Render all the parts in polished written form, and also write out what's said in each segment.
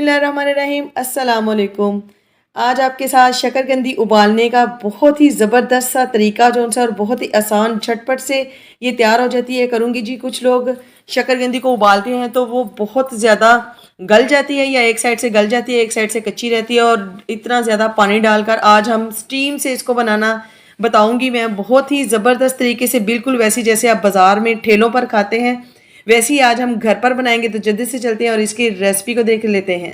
बिस्मिल्लाहिर्रहमानिर्रहीम अस्सलाम वालेकुम। आज आपके साथ शकरकंदी उबालने का बहुत ही ज़बरदस्त सा तरीका जो सा और बहुत ही आसान झटपट से ये तैयार हो जाती है करूँगी जी। कुछ लोग शकरकंदी को उबालते हैं तो वो बहुत ज़्यादा गल जाती है या एक साइड से गल जाती है एक साइड से कच्ची रहती है, और इतना ज़्यादा पानी डालकर आज हम स्टीम से इसको बनाना बताऊँगी मैं बहुत ही ज़बरदस्त तरीके से, बिल्कुल वैसी जैसे आप बाज़ार में ठेलों पर खाते हैं वैसे ही आज हम घर पर बनाएंगे। तो जल्दी से चलते हैं और इसकी रेसिपी को देख लेते हैं।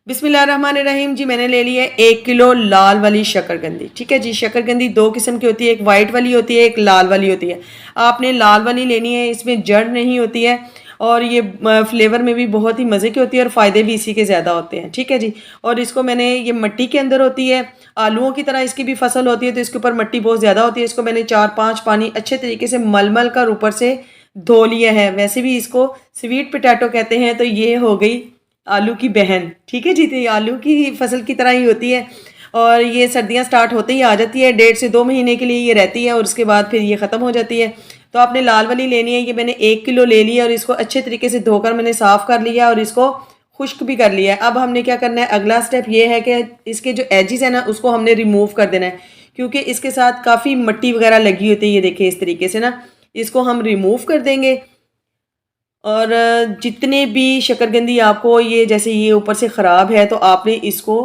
बिस्मिल्लाहिर्रहमानिर्रहीम जी, मैंने ले ली है 1 किलो लाल वाली शकरकंदी। ठीक है जी, शकरकंदी दो किस्म की होती है, एक वाइट वाली होती है, एक लाल वाली होती है। आपने लाल वाली लेनी है, इसमें जड़ नहीं होती है और ये फ्लेवर में भी बहुत ही मज़े की होती है और फ़ायदे भी इसी के ज़्यादा होते हैं। ठीक है जी, और इसको मैंने ये मिट्टी के अंदर होती है, आलूओं की तरह इसकी भी फसल होती है तो इसके ऊपर मिट्टी बहुत ज़्यादा होती है। इसको मैंने 4-5 पानी अच्छे तरीके से मल कर ऊपर से धो लिया है। वैसे भी इसको स्वीट पोटैटो कहते हैं, तो ये हो गई आलू की बहन। ठीक है जी, तो ये आलू की फसल की तरह ही होती है और ये सर्दियां स्टार्ट होते ही आ जाती है। 1.5 से 2 महीने के लिए ये रहती है और उसके बाद फिर ये ख़त्म हो जाती है। तो आपने लाल वाली लेनी है। ये मैंने 1 किलो ले लिया और इसको अच्छे तरीके से धोकर मैंने साफ़ कर लिया और इसको खुश्क भी कर लिया है। अब हमने क्या करना है, अगला स्टेप ये है कि इसके जो एजिस है ना उसको हमने रिमूव कर देना है, क्योंकि इसके साथ काफ़ी मिट्टी वगैरह लगी होती है। ये देखिए इस तरीके से ना इसको हम रिमूव कर देंगे। और जितने भी शकरकंदी आपको ये जैसे ये ऊपर से ख़राब है तो आपने इसको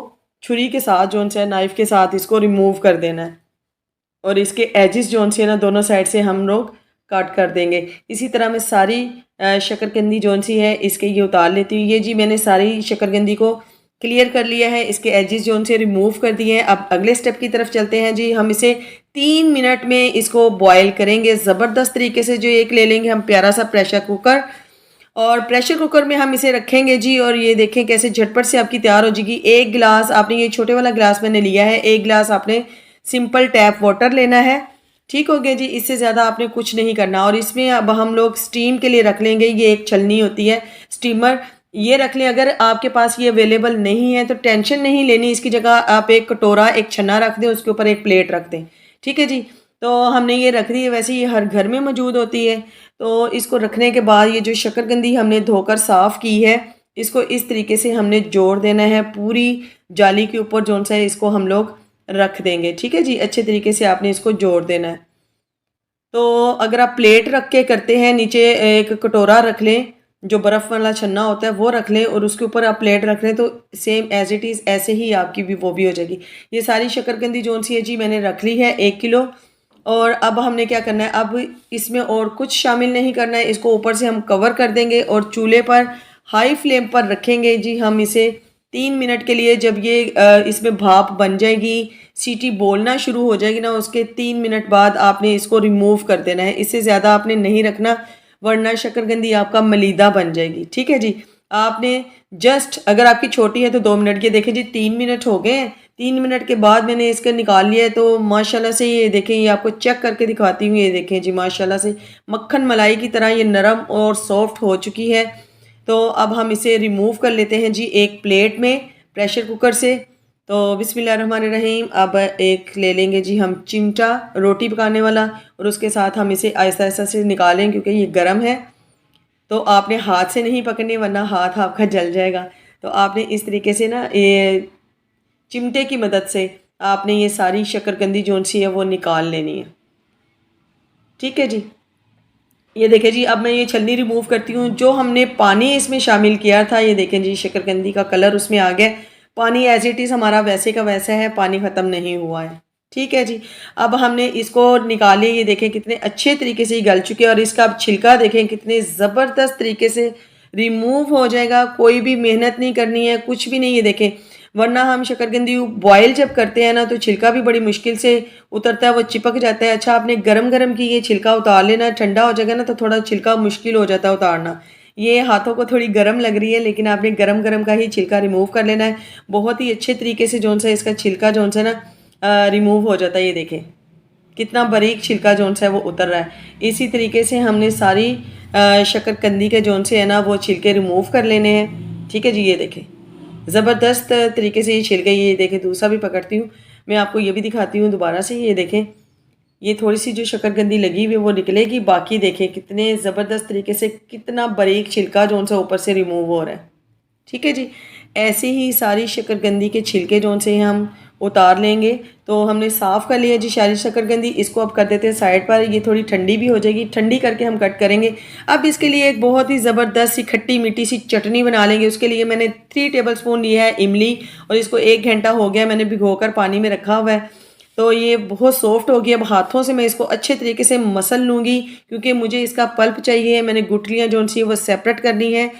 छुरी के साथ जो है नाइफ़ के साथ इसको रिमूव कर देना है और इसके एजिस जो से ना दोनों साइड से हम लोग काट कर देंगे। इसी तरह मैं सारी शकरकंदी जो सी है इसके ये उतार लेती हूँ। ये जी मैंने सारी शकरकंदी को क्लियर कर लिया है, इसके एजिस जो से रिमूव कर दिए हैं। अब अगले स्टेप की तरफ चलते हैं जी। हम इसे 3 मिनट में इसको बॉयल करेंगे ज़बरदस्त तरीके से। जो एक ले लेंगे हम प्यारा सा प्रेशर कुकर और प्रेशर कुकर में हम इसे रखेंगे जी। और ये देखें कैसे झटपट से आपकी तैयार हो जाएगी। 1 गिलास आपने, ये छोटे वाला गिलास मैंने लिया है, 1 गिलास आपने सिंपल टैप वाटर लेना है। ठीक हो गया जी, इससे ज़्यादा आपने कुछ नहीं करना। और इसमें अब हम लोग स्टीम के लिए रख लेंगे, ये एक छलनी होती है स्टीमर, ये रख लें। अगर आपके पास ये अवेलेबल नहीं है तो टेंशन नहीं लेनी, इसकी जगह आप एक कटोरा एक छन्ना रख दें, उसके ऊपर एक प्लेट रख दें। ठीक है जी, तो हमने ये रख दी है। वैसे ये हर घर में मौजूद होती है। तो इसको रखने के बाद ये जो शकरकंदी हमने धोकर साफ़ की है इसको इस तरीके से हमने जोड़ देना है पूरी जाली के ऊपर जो सा है इसको हम लोग रख देंगे। ठीक है जी, अच्छे तरीके से आपने इसको जोड़ देना है। तो अगर आप प्लेट रख के करते हैं, नीचे एक कटोरा रख लें, जो बर्फ़ वाला छन्ना होता है वो रख लें और उसके ऊपर आप प्लेट रख लें तो सेम एज़ इट इज़ ऐसे ही आपकी भी वो भी हो जाएगी। ये सारी शकरकंदी जो सी है जी मैंने रख ली है 1 किलो। और अब हमने क्या करना है, अब इसमें और कुछ शामिल नहीं करना है। इसको ऊपर से हम कवर कर देंगे और चूल्हे पर हाई फ्लेम पर रखेंगे जी हम इसे 3 मिनट के लिए। जब ये इसमें भाप बन जाएगी, सीटी बोलना शुरू हो जाएगी ना, उसके 3 मिनट बाद आपने इसको रिमूव कर देना है। इससे ज़्यादा आपने नहीं रखना वरना शकरकंदी आपका मलीदा बन जाएगी। ठीक है जी, आपने जस्ट अगर आपकी छोटी है तो 2 मिनट, ये देखें जी 3 मिनट हो गए हैं। 3 मिनट के बाद मैंने इसका निकाल लिया है तो माशाल्लाह से ये देखें, ये आपको चेक करके दिखाती हूँ। ये देखें जी माशाल्लाह से मक्खन मलाई की तरह ये नरम और सॉफ्ट हो चुकी है। तो अब हम इसे रिमूव कर लेते हैं जी एक प्लेट में प्रेशर कुकर से। तो बिस्मिल्लाहिर्रहमानिर्रहीम, अब एक ले लेंगे जी हम चिमटा रोटी पकाने वाला और उसके साथ हम इसे आहिस्ता आहिस्ता से निकालें क्योंकि ये गर्म है। तो आपने हाथ से नहीं पकड़ने वरना हाथ आपका जल जाएगा। तो आपने इस तरीके से ना ये चिमटे की मदद से आपने ये सारी शकरकंदी जो सी है वो निकाल लेनी है। ठीक है जी, ये देखें जी अब मैं ये छलनी रिमूव करती हूँ। जो हमने पानी इसमें शामिल किया था, ये देखें जी शकरकंदी का कलर उसमें आ गया। पानी एज इट इज़ हमारा वैसे का वैसा है, पानी ख़त्म नहीं हुआ है। ठीक है जी, अब हमने इसको निकाले। ये देखें कितने अच्छे तरीके से ये गल चुके हैं और इसका अब छिलका देखें कितने ज़बरदस्त तरीके से रिमूव हो जाएगा। कोई भी मेहनत नहीं करनी है, कुछ भी नहीं। ये देखें, वरना हम शकरकंदी बॉयल जब करते हैं ना तो छिलका भी बड़ी मुश्किल से उतरता है, वो चिपक जाता है। अच्छा, आपने गरम गरम की ये छिलका उतार लेना, ठंडा हो जाएगा ना तो थोड़ा छिलका मुश्किल हो जाता है उतारना। ये हाथों को थोड़ी गर्म लग रही है लेकिन आपने गरम गरम का ही छिलका रिमूव कर लेना है। बहुत ही अच्छे तरीके से जो सा इसका छिलका जो सा ना रिमूव हो जाता है। ये देखें कितना बारीक छिलका जो सा है वो उतर रहा है। इसी तरीके से हमने सारी शकरकंदी के जो से है ना वो छिलके रिमूव कर लेने हैं। ठीक है जी, ये देखें ज़बरदस्त तरीके से ये छिल गई। ये देखें दूसरा भी पकड़ती हूँ मैं, आपको ये भी दिखाती हूँ दोबारा से। ये देखें ये थोड़ी सी जो शक्करकंदी लगी हुई है वो निकलेगी। बाकी देखें कितने ज़बरदस्त तरीके से कितना बारीक छिलका जो उनसे ऊपर से रिमूव हो रहा है। ठीक है जी, ऐसे ही सारी शक्करकंदी के छिलके जो से हम उतार लेंगे। तो हमने साफ़ कर लिया जी सारी शक्करकंदी। इसको अब कर देते हैं साइड पर, ये थोड़ी ठंडी भी हो जाएगी, ठंडी करके हम कट करेंगे। अब इसके लिए एक बहुत ही ज़बरदस्त सी खट्टी मीठी सी चटनी बना लेंगे। उसके लिए मैंने 3 टेबलस्पून लिया है इमली, और इसको 1 घंटा हो गया मैंने भिगोकर पानी में रखा हुआ है। तो ये बहुत सॉफ्ट हो गया। अब हाथों से मैं इसको अच्छे तरीके से मसल लूँगी, क्योंकि मुझे इसका पल्प चाहिए। मैंने गुठलियाँ जो सी वो सेपरेट करनी है।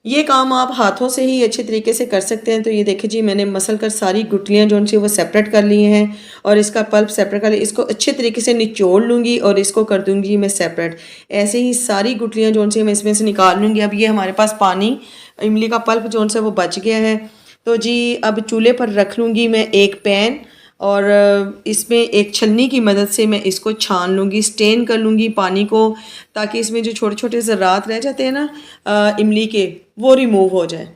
ये काम आप हाथों से ही अच्छे तरीके से कर सकते हैं। तो ये देखिए जी, मैंने मसल कर सारी गुठलियाँ जो सी वो सेपरेट कर ली हैं, और इसका पल्प सेपरेट कर लिया। इसको अच्छे तरीके से निचोड़ लूँगी और इसको कर दूँगी मैं सेपरेट। ऐसे ही सारी गुठलियाँ जो सी मैं इसमें से निकाल लूँगी। अब ये हमारे पास पानी, इमली का पल्प जो सा वो बच गया है। तो जी अब चूल्हे पर रख लूँगी मैं एक पैन, और इसमें एक छलनी की मदद से मैं इसको छान लूँगी, स्टेन कर लूँगी पानी को, ताकि इसमें जो छोटे छोटे ज़रात रह जाते हैं ना इमली के, वो रिमूव हो जाए।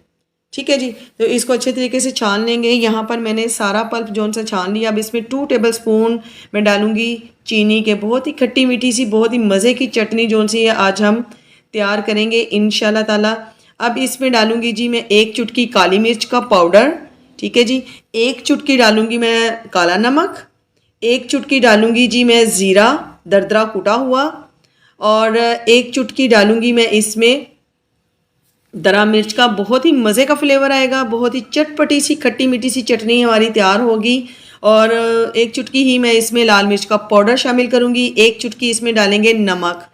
ठीक है जी, तो इसको अच्छे तरीके से छान लेंगे। यहाँ पर मैंने सारा पल्प जो सा छान लिया। अब इसमें 2 टेबलस्पून मैं डालूँगी चीनी के। बहुत ही खट्टी मीठी सी, बहुत ही मज़े की चटनी जो सी है आज हम तैयार करेंगे इंशाल्लाह ताला। अब इसमें डालूँगी जी मैं 1 चुटकी काली मिर्च का पाउडर। ठीक है जी, 1 चुटकी डालूंगी मैं काला नमक, 1 चुटकी डालूंगी जी मैं ज़ीरा दरदरा कूटा हुआ, और 1 चुटकी डालूंगी मैं इसमें दरा मिर्च का। बहुत ही मज़े का फ्लेवर आएगा, बहुत ही चटपटी सी खट्टी मीठी सी चटनी हमारी तैयार होगी। और 1 चुटकी ही मैं इसमें लाल मिर्च का पाउडर शामिल करूँगी, 1 चुटकी इसमें डालेंगे नमक।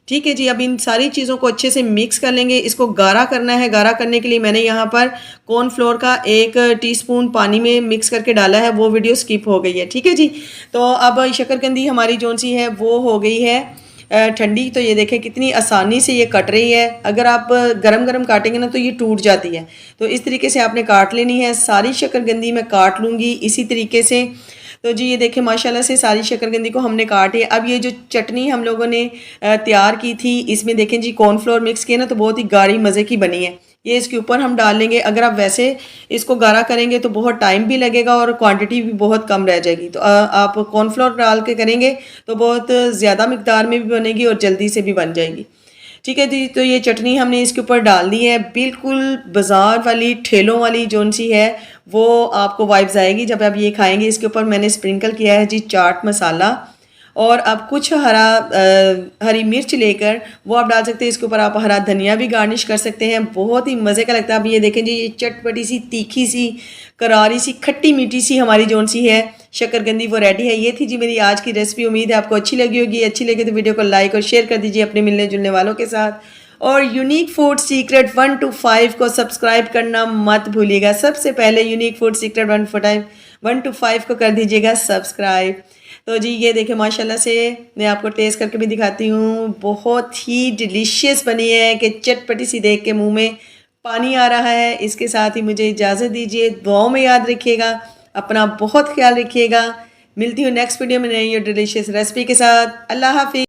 ठीक है जी, अब इन सारी चीज़ों को अच्छे से मिक्स कर लेंगे। इसको गाढ़ा करना है। गाढ़ा करने के लिए मैंने यहाँ पर कॉर्नफ्लोर का 1 टीस्पून पानी में मिक्स करके डाला है, वो वीडियो स्किप हो गई है। ठीक है जी, तो अब शक्करकंदी हमारी जो सी है वो हो गई है ठंडी। तो ये देखें कितनी आसानी से ये कट रही है। अगर आप गरम गरम काटेंगे ना तो ये टूट जाती है। तो इस तरीके से आपने काट लेनी है। सारी शक्करकंदी मैं काट लूँगी इसी तरीके से। तो जी ये देखें माशाल्लाह से सारी शक्करकंदी को हमने काट है। अब ये जो चटनी हम लोगों ने तैयार की थी, इसमें देखें जी कॉर्नफ्लोर मिक्स किया ना, तो बहुत ही गाढ़ी मज़े की बनी है। ये इसके ऊपर हम डाल लेंगे। अगर आप वैसे इसको गाढ़ा करेंगे तो बहुत टाइम भी लगेगा और क्वांटिटी भी बहुत कम रह जाएगी। तो आप कॉर्नफ्लोर डाल के करेंगे तो बहुत ज़्यादा मिकदार में भी बनेगी और जल्दी से भी बन जाएगी। ठीक है जी, तो ये चटनी हमने इसके ऊपर डाल दी है। बिल्कुल बाज़ार वाली ठेलों वाली जो सी है वो आपको वाइब्स आएगी जब आप ये खाएंगे। इसके ऊपर मैंने स्प्रिंकल किया है जी चाट मसाला, और अब कुछ हरी मिर्च लेकर वो आप डाल सकते हैं। इसके ऊपर आप हरा धनिया भी गार्निश कर सकते हैं। बहुत ही मज़े का लगता है। अब ये देखें जी, ये चटपटी सी तीखी सी करारी सी खट्टी मीठी सी हमारी जो सी है शक्करकंदी वो रेडी है। ये थी जी मेरी आज की रेसिपी। उम्मीद है आपको अच्छी लगी होगी। अच्छी लगी तो वीडियो को लाइक और शेयर कर दीजिए अपने मिलने जुलने वालों के साथ, और यूनिक फूड सीक्रेट 1 to 5 को सब्सक्राइब करना मत भूलिएगा। सबसे पहले यूनिक फूड सीक्रेट 1 to 5 को कर दीजिएगा सब्सक्राइब। तो जी ये देखें माशाल्लाह से मैं आपको टेस्ट करके भी दिखाती हूँ। बहुत ही डिलीशियस बनी है कि चटपटी सी देख के मुंह में पानी आ रहा है। इसके साथ ही मुझे इजाज़त दीजिए। दुआओं में याद रखिएगा, अपना बहुत ख्याल रखिएगा। मिलती हूँ नेक्स्ट वीडियो में नई और डिलीशियस रेसिपी के साथ। अल्लाह हाफिज़।